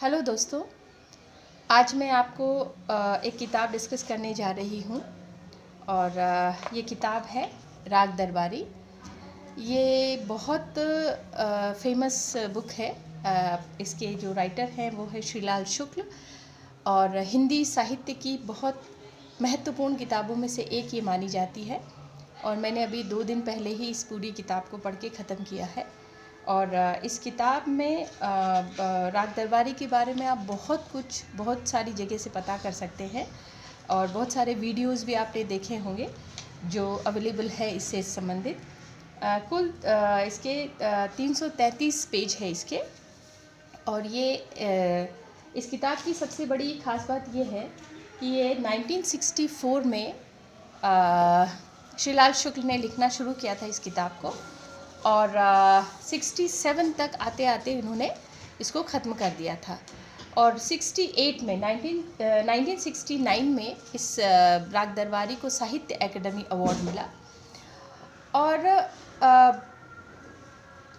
Hello दोस्तों, आज मैं आपको एक किताब डिस्कस करने जा रही हूँ और ये किताब है राग दरबारी। ये बहुत फेमस बुक है। इसके जो राइटर हैं वो है श्रीलाल शुक्ल और हिंदी साहित्य की बहुत महत्वपूर्ण किताबों में से एक ये मानी जाती है। और मैंने अभी 2 दिन पहले ही इस पूरी किताब को पढ़ के ख़त्म किया है। और इस किताब में राग दरबारी के बारे में आप बहुत सारी जगह से पता कर सकते हैं और बहुत सारे वीडियोस भी आपने देखे होंगे जो अवेलेबल है इससे संबंधित। कुल इसके 333 पेज है इसके। और ये इस किताब की सबसे बड़ी ख़ास बात ये है कि ये 1964 में श्रीलाल शुक्ल ने लिखना शुरू किया था इस किताब को और 67 तक आते आते इन्होंने इसको ख़त्म कर दिया था। और 68 में 1969 में इस राग दरबारी को साहित्य अकेडमी अवार्ड मिला। और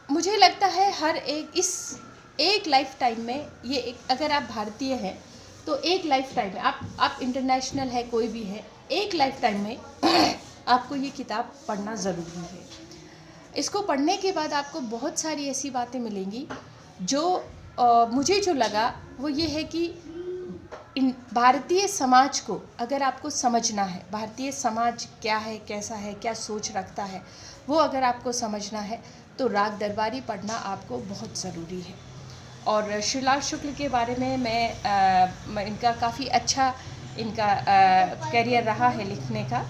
मुझे लगता है हर एक लाइफ टाइम में ये अगर आप भारतीय हैं तो एक लाइफ टाइम में आप इंटरनेशनल है कोई भी है, एक लाइफ टाइम में आपको ये किताब पढ़ना ज़रूरी है। इसको पढ़ने के बाद आपको बहुत सारी ऐसी बातें मिलेंगी जो मुझे जो लगा वो ये है कि इन भारतीय समाज को अगर आपको समझना है, भारतीय समाज क्या है, कैसा है, क्या सोच रखता है, वो अगर आपको समझना है तो राग दरबारी पढ़ना आपको बहुत ज़रूरी है। और श्रीलाल शुक्ल के बारे में मैं इनका काफ़ी अच्छा करियर रहा है लिखने का।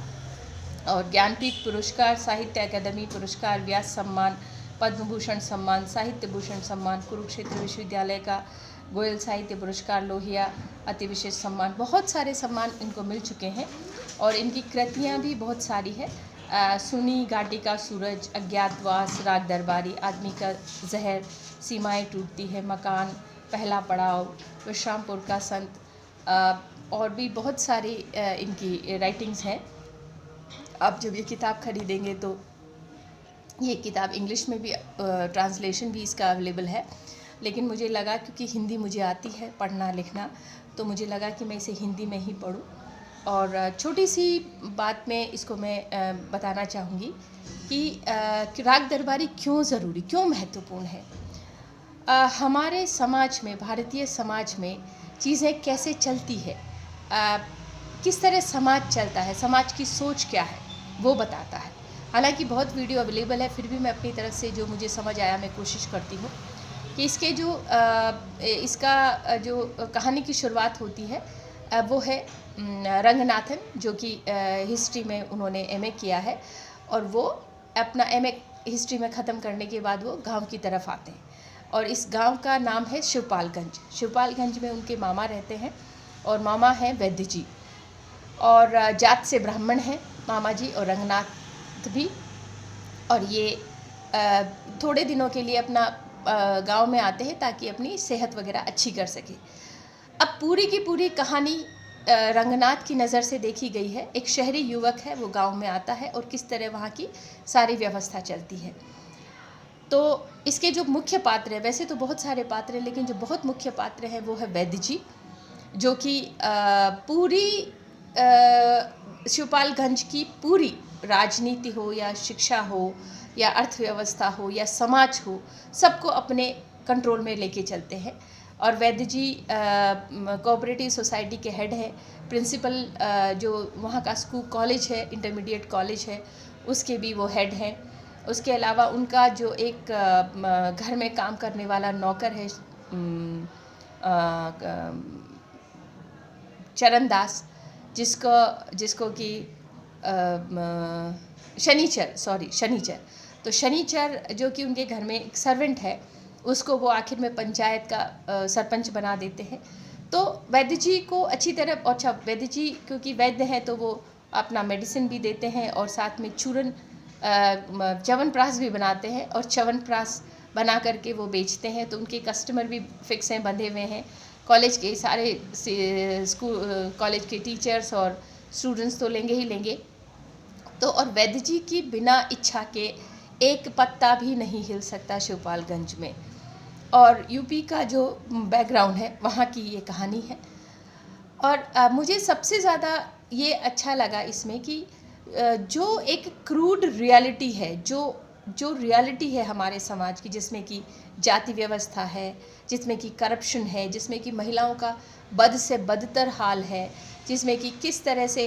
और ज्ञानपीठ पुरस्कार, साहित्य अकादमी पुरस्कार, व्यास सम्मान, पद्म भूषण सम्मान, साहित्य भूषण सम्मान, कुरुक्षेत्र विश्वविद्यालय का गोयल साहित्य पुरस्कार, लोहिया अति विशेष सम्मान, बहुत सारे सम्मान इनको मिल चुके हैं। और इनकी कृतियाँ भी बहुत सारी है। सुनी घाटी का सूरज, अज्ञातवास, राग दरबारी, आदमी का जहर, सीमाएं टूटती है, मकान, पहला पड़ाव, विश्रामपुर का संत, और भी बहुत सारी इनकी राइटिंग्स हैं। आप जब ये किताब ख़रीदेंगे तो ये किताब इंग्लिश में भी ट्रांसलेशन भी इसका अवेलेबल है, लेकिन मुझे लगा क्योंकि हिंदी मुझे आती है पढ़ना लिखना, तो मुझे लगा कि मैं इसे हिंदी में ही पढूं। और छोटी सी बात में इसको मैं बताना चाहूँगी कि राग दरबारी क्यों ज़रूरी, क्यों महत्वपूर्ण है। हमारे समाज में, भारतीय समाज में चीज़ें कैसे चलती है, किस तरह समाज चलता है, समाज की सोच क्या है, वो बताता है। हालांकि बहुत वीडियो अवेलेबल है, फिर भी मैं अपनी तरफ से जो मुझे समझ आया मैं कोशिश करती हूँ कि इसके इसका जो कहानी की शुरुआत होती है वो है रंगनाथन, जो कि हिस्ट्री में उन्होंने एमए किया है। और वो अपना एमए हिस्ट्री में ख़त्म करने के बाद वो गांव की तरफ आते हैं और इस गांव का नाम है शिवपालगंज। शिवपालगंज में उनके मामा रहते हैं और मामा हैं वैद्य जी, और जात से ब्राह्मण हैं मामा जी और रंगनाथ भी। और ये थोड़े दिनों के लिए अपना गांव में आते हैं ताकि अपनी सेहत वगैरह अच्छी कर सके। अब पूरी की पूरी कहानी रंगनाथ की नज़र से देखी गई है। एक शहरी युवक है, वो गांव में आता है और किस तरह वहाँ की सारी व्यवस्था चलती है। तो इसके जो मुख्य पात्र है, वैसे तो बहुत सारे पात्र हैं, लेकिन जो बहुत मुख्य पात्र है वो है वैद्य जी, जो कि पूरी शिवपालगंज की पूरी राजनीति हो या शिक्षा हो या अर्थव्यवस्था हो या समाज हो, सबको अपने कंट्रोल में लेके चलते हैं। और वैद्य जी कोऑपरेटिव सोसाइटी के हेड है, प्रिंसिपल जो वहाँ का स्कूल कॉलेज है, इंटरमीडिएट कॉलेज है, उसके भी वो हेड हैं। उसके अलावा उनका जो एक घर में काम करने वाला नौकर है चरण दास, जिसको कि शनिचर, तो शनिचर जो कि उनके घर में एक सर्वेंट है, उसको वो आखिर में पंचायत का सरपंच बना देते हैं। तो वैद्य जी को अच्छी तरह, अच्छा वैद्य जी क्योंकि वैद्य हैं तो वो अपना मेडिसिन भी देते हैं और साथ में चूरन च्यवनप्राश भी बनाते हैं और च्यवनप्राश बना करके वो बेचते हैं। तो उनके कस्टमर भी फिक्स हैं, बंधे हुए हैं। कॉलेज के सारे कॉलेज के टीचर्स और स्टूडेंट्स तो लेंगे ही लेंगे। तो और वैद्य जी की बिना इच्छा के एक पत्ता भी नहीं हिल सकता शिवपालगंज में। और यूपी का जो बैकग्राउंड है वहाँ की ये कहानी है। और मुझे सबसे ज़्यादा ये अच्छा लगा इसमें कि जो एक क्रूड रियलिटी है, जो रियलिटी है हमारे समाज की, जिसमें कि जाति व्यवस्था है, जिसमें कि करप्शन है, जिसमें कि महिलाओं का बद से बदतर हाल है, जिसमें कि किस तरह से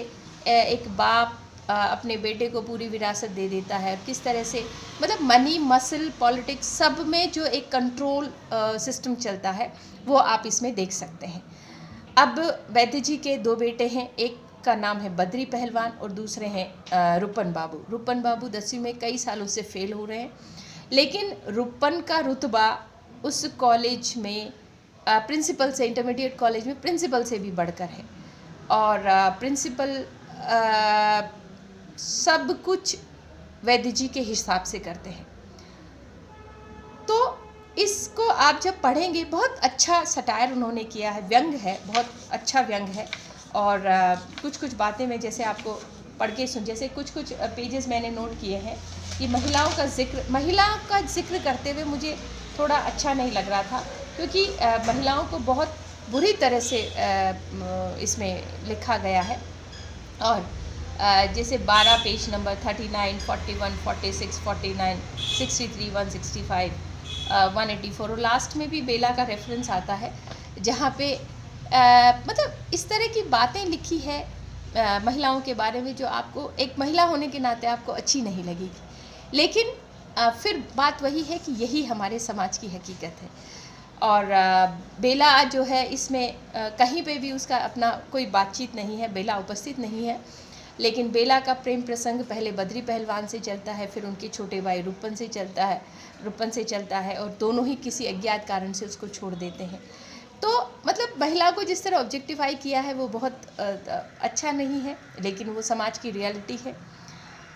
एक बाप अपने बेटे को पूरी विरासत दे देता है, किस तरह से मतलब मनी मसल पॉलिटिक्स सब में जो एक कंट्रोल सिस्टम चलता है वो आप इसमें देख सकते हैं। अब वैद्य जी के 2 बेटे हैं, एक का नाम है बद्री पहलवान और दूसरे हैं रूपन बाबू। रूपन बाबू 10वीं में कई सालों से फेल हो रहे हैं, लेकिन रूपन का रुतबा उस कॉलेज में प्रिंसिपल से, इंटरमीडिएट कॉलेज में प्रिंसिपल से भी बढ़कर है। और प्रिंसिपल सब कुछ वैद्य जी के हिसाब से करते हैं। तो इसको आप जब पढ़ेंगे, बहुत अच्छा सटायर उन्होंने किया है, व्यंग है, बहुत अच्छा व्यंग है। और कुछ कुछ बातें मैं जैसे आपको पढ़ के जैसे कुछ कुछ पेजेस मैंने नोट किए हैं कि महिला का जिक्र करते हुए मुझे थोड़ा अच्छा नहीं लग रहा था, क्योंकि महिलाओं को बहुत बुरी तरह से इसमें लिखा गया है। और जैसे 12 पेज नंबर 39, 41, 46, 49, 63, 165, 184 और लास्ट में भी बेला का रेफरेंस आता है, जहाँ पे मतलब इस तरह की बातें लिखी है महिलाओं के बारे में जो आपको एक महिला होने के नाते आपको अच्छी नहीं लगेगी। लेकिन फिर बात वही है कि यही हमारे समाज की हकीकत है। और बेला जो है इसमें कहीं पे भी उसका अपना कोई बातचीत नहीं है, बेला उपस्थित नहीं है। लेकिन बेला का प्रेम प्रसंग पहले बद्री पहलवान से चलता है, फिर उनके छोटे भाई रूपन से चलता है और दोनों ही किसी अज्ञात कारण से उसको छोड़ देते हैं। तो मतलब महिला को जिस तरह ऑब्जेक्टिफाई किया है वो बहुत अच्छा नहीं है, लेकिन वो समाज की रियलिटी है।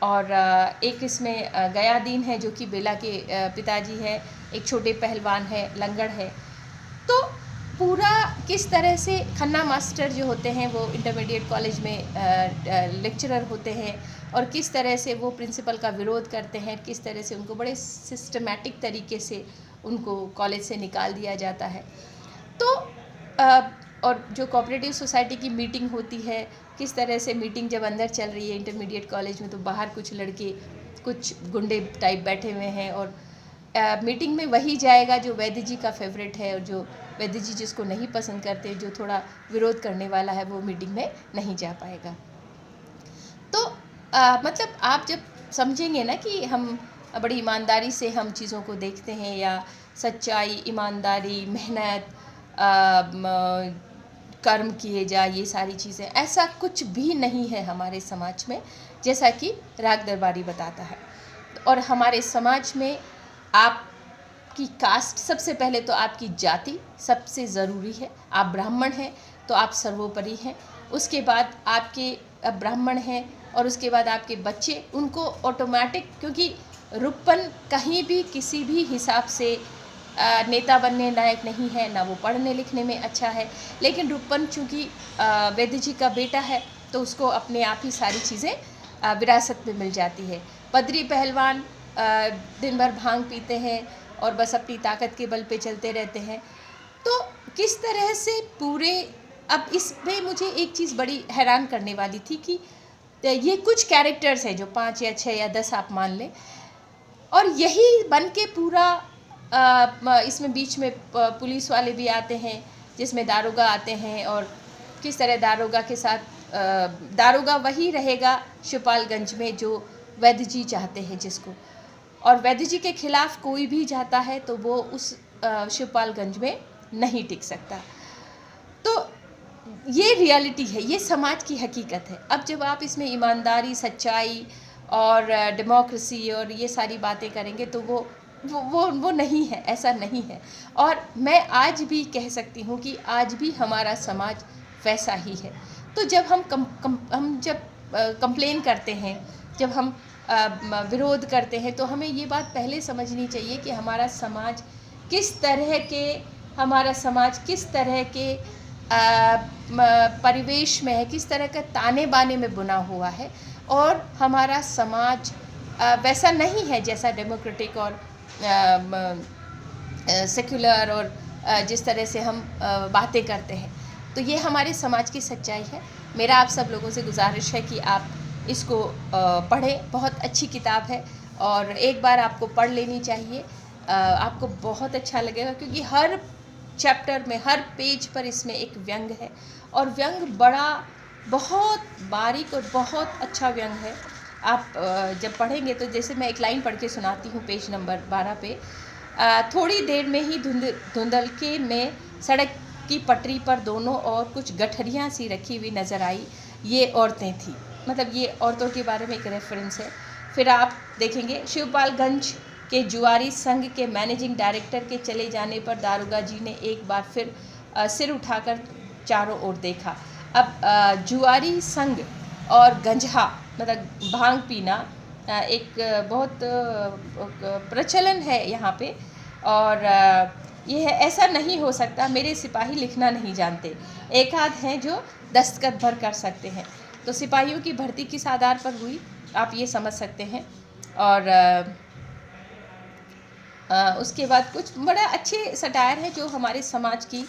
और एक इसमें गयादीन है जो कि बेला के पिताजी है, एक छोटे पहलवान है, लंगड़ है। तो पूरा किस तरह से खन्ना मास्टर जो होते हैं वो इंटरमीडिएट कॉलेज में लेक्चरर होते हैं, और किस तरह से वो प्रिंसिपल का विरोध करते हैं, किस तरह से उनको बड़े सिस्टमैटिक तरीके से उनको कॉलेज से निकाल दिया जाता है। तो और जो कोऑपरेटिव सोसाइटी की मीटिंग होती है, किस तरह से मीटिंग जब अंदर चल रही है इंटरमीडिएट कॉलेज में, तो बाहर कुछ लड़के, कुछ गुंडे टाइप बैठे हुए हैं, और मीटिंग में वही जाएगा जो वैद्य जी का फेवरेट है, और जो वैद्य जी जिसको नहीं पसंद करते, जो थोड़ा विरोध करने वाला है, वो मीटिंग में नहीं जा पाएगा। तो मतलब आप जब समझेंगे ना कि हम बड़ी ईमानदारी से हम चीज़ों को देखते हैं, या सच्चाई, ईमानदारी, मेहनत, कर्म किए जाए, ये सारी चीज़ें, ऐसा कुछ भी नहीं है हमारे समाज में, जैसा कि राग दरबारी बताता है। और हमारे समाज में आपकी कास्ट, सबसे पहले तो आपकी जाति सबसे ज़रूरी है। आप ब्राह्मण हैं तो आप सर्वोपरि हैं, उसके बाद आपके ब्राह्मण हैं, और उसके बाद आपके बच्चे, उनको ऑटोमेटिक, क्योंकि रूपन कहीं भी किसी भी हिसाब से नेता बनने लायक नहीं है, ना वो पढ़ने लिखने में अच्छा है, लेकिन रूपन चूँकि वैद्य जी का बेटा है तो उसको अपने आप ही सारी चीज़ें विरासत में मिल जाती है। बद्री पहलवान दिन भर भांग पीते हैं और बस अपनी ताकत के बल पे चलते रहते हैं। तो किस तरह से पूरे, अब इसमें मुझे एक चीज़ बड़ी हैरान करने वाली थी कि ये कुछ कैरेक्टर्स हैं जो 5 या 6 या 10 आप मान लें, और यही बन के पूरा इसमें बीच में पुलिस वाले भी आते हैं, जिसमें दारोगा आते हैं, और किस तरह दारोगा के साथ दारोगा वही रहेगा शिवपालगंज में जो वैद्य जी चाहते हैं जिसको, और वैद्य जी के खिलाफ कोई भी जाता है तो वो उस शिवपालगंज में नहीं टिक सकता। तो ये रियलिटी है, ये समाज की हकीकत है। अब जब आप इसमें ईमानदारी, सच्चाई और डेमोक्रेसी और ये सारी बातें करेंगे तो वो नहीं है, ऐसा नहीं है। और मैं आज भी कह सकती हूँ कि आज भी हमारा समाज वैसा ही है। तो जब हम जब कंप्लेन करते हैं, जब हम विरोध करते हैं, तो हमें ये बात पहले समझनी चाहिए कि हमारा समाज किस तरह के परिवेश में है, किस तरह का ताने बाने में बुना हुआ है, और हमारा समाज वैसा नहीं है जैसा डेमोक्रेटिक और सेक्युलर और जिस तरह से हम बातें करते हैं। तो ये हमारे समाज की सच्चाई है। मेरा आप सब लोगों से गुजारिश है कि आप इसको पढ़ें। बहुत अच्छी किताब है और एक बार आपको पढ़ लेनी चाहिए। आपको बहुत अच्छा लगेगा, क्योंकि हर चैप्टर में, हर पेज पर इसमें एक व्यंग है, और व्यंग बड़ा, बहुत बारीक और बहुत अच्छा व्यंग है। आप जब पढ़ेंगे तो, जैसे मैं एक लाइन पढ़ के सुनाती हूँ पेज नंबर 12 पे। थोड़ी देर में ही धुंधलके में सड़क की पटरी पर दोनों ओर कुछ गठरियाँ सी रखी हुई नज़र आई। ये औरतें थीं, मतलब ये औरतों के बारे में एक रेफरेंस है। फिर आप देखेंगे, शिवपालगंज के जुआरी संघ के मैनेजिंग डायरेक्टर के चले जाने पर दारोगा जी ने एक बार फिर सिर उठाकर चारों ओर देखा। अब जुआरी संघ और गंजहा, मतलब भांग पीना, एक बहुत प्रचलन है यहाँ पे। और यह ऐसा नहीं हो सकता, मेरे सिपाही लिखना नहीं जानते, एक आध हैं जो दस्तखत भर कर सकते हैं। तो सिपाहियों की भर्ती किस आधार पर हुई, आप ये समझ सकते हैं। और उसके बाद कुछ बड़ा अच्छे सटायर हैं जो हमारे समाज की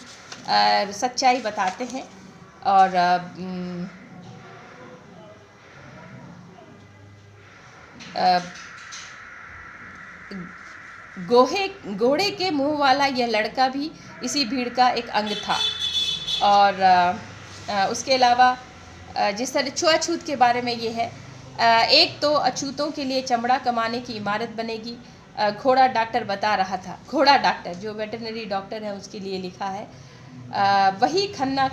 सच्चाई बताते हैं। और घोड़े के मुंह वाला यह लड़का भी इसी भीड़ का एक अंग था। और उसके अलावा जिस तरह छुआछूत के बारे में ये है, एक तो अछूतों के लिए चमड़ा कमाने की इमारत बनेगी। घोड़ा डॉक्टर बता रहा था, घोड़ा डॉक्टर जो वेटरनरी डॉक्टर है उसके लिए लिखा है। वही खन्ना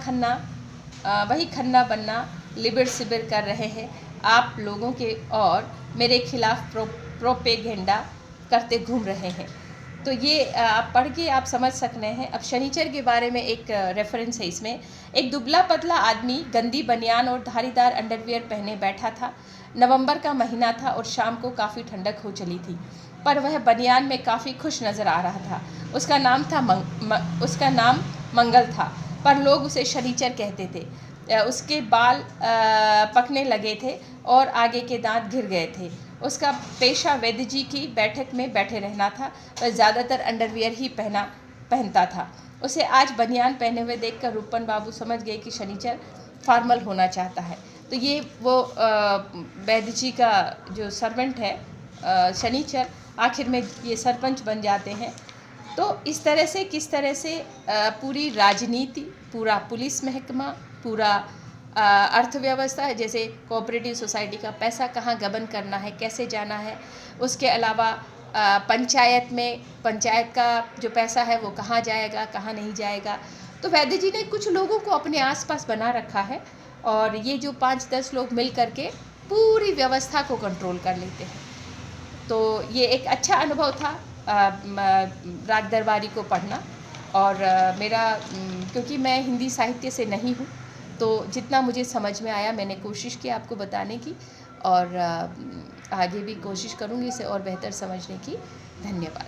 बनना लिबिर सिबिर कर रहे हैं आप लोगों के, और मेरे खिलाफ प्रोपेगेंडा करते घूम रहे हैं। तो ये आप पढ़ के आप समझ सकते हैं। अब शनिचर के बारे में एक रेफरेंस है इसमें। एक दुबला पतला आदमी गंदी बनियान और धारीदार अंडरवियर पहने बैठा था। नवंबर का महीना था और शाम को काफ़ी ठंडक हो चली थी, पर वह बनियान में काफ़ी खुश नज़र आ रहा था। उसका नाम मंगल था, पर लोग उसे शनिचर कहते थे। उसके बाल पकने लगे थे और आगे के दांत घिर गए थे। उसका पेशा वैद्य जी की बैठक में बैठे रहना था। वह ज़्यादातर अंडरवियर ही पहनता था। उसे आज बनियान पहने हुए देखकर रूपन बाबू समझ गए कि शनिचर फॉर्मल होना चाहता है। तो ये वो वैद्य जी का जो सर्वेंट है शनिचर, आखिर में ये सरपंच बन जाते हैं। तो इस तरह से, किस तरह से पूरी राजनीति, पूरा पुलिस महकमा, पूरा अर्थव्यवस्था है, जैसे कोऑपरेटिव सोसाइटी का पैसा कहाँ गबन करना है, कैसे जाना है। उसके अलावा पंचायत में, पंचायत का जो पैसा है वो कहाँ जाएगा, कहाँ नहीं जाएगा। तो वैद्य जी ने कुछ लोगों को अपने आसपास बना रखा है, और ये जो 5-10 लोग मिल करके पूरी व्यवस्था को कंट्रोल कर लेते हैं। तो ये एक अच्छा अनुभव था राग दरबारी को पढ़ना। और मेरा क्योंकि मैं हिंदी साहित्य से नहीं हूँ, तो जितना मुझे समझ में आया मैंने कोशिश की आपको बताने की, और आगे भी कोशिश करूँगी इसे और बेहतर समझने की। धन्यवाद।